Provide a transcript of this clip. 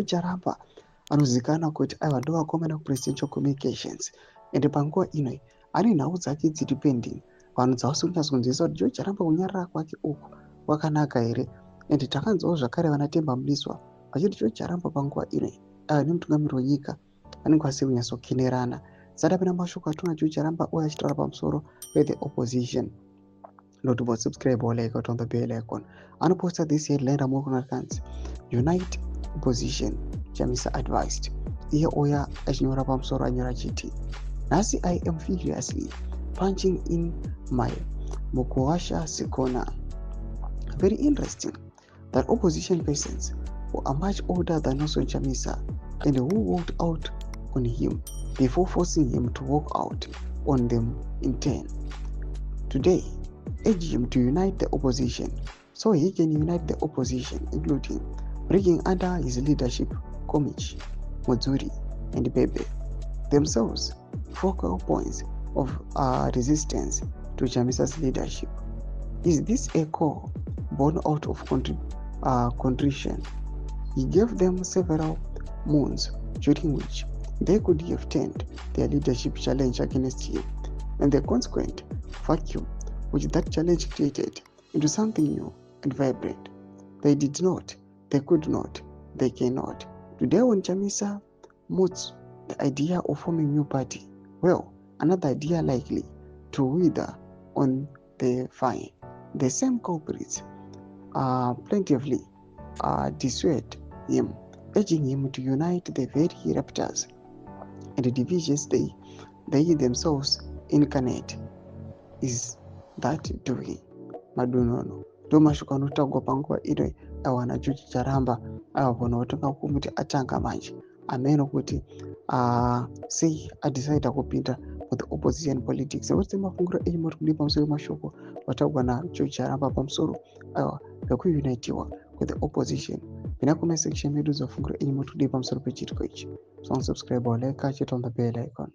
Charamba anozivikanwa kuti aiwa ndovakomana kupresidential communications ende panguva ino ane nhau dzake dziri pending. Vanhu dzavasi kunyatsonzwisisa kuti Charamba kunyarara kwake uku kwakanaka here. Ende takanzwawo zvakare vana Temba Muliswa vachiti Charamba panguva ino nemutungamiriri wenyika vanenge vasiri kunyatsokenerana. Saka pina mashoko atona Charamba uye achitaura pamusoro pe-the opposition. Not about subscribe or like on the bell icon. Anoposta this headline ramuri kunzi Unite Opposition, Chamisa advised. Iye oya achinyora pamusoro anyora achiti nhasi I am furiously punching in my mukuwasha corner. Very interesting that opposition persons who are much older than nelsonchamisa and who walked out on him before forcing him to walk out on them in turn. Today, urge him to unite the opposition so he can unite the opposition, including bringing under his leadership Komichi, Mozuri, and Bebe, themselves focal points of resistance to Chamisa's leadership. Is this a call born out of contrition? He gave them several moons during which they could have turned their leadership challenge against him and the consequent vacuum which that challenge created into something new and vibrant. They did not, they could not, they cannot. Today when Chamisa moots the idea of forming a new party, well, another idea likely to wither on the vine. The same culprits plentifully dissuade him, urging him to unite the very raptors and the divisions they themselves incarnate. Is that doing? Madunono ndomashoko anotagwa panguva ino awana Charamba avona kutonga kuti atanga manje ameno kuti sei adecide kupinda with the opposition politics. Kuti mafunguro enyu muri kudi pamusoro mashoko watagwa nacho Charamba pamusoro pekuunitiwa with the opposition. Pina comment section medu zofunguro enyu muri kudi pamusoro pechitiko ichi. So subscribe or like, catch it on the bell icon.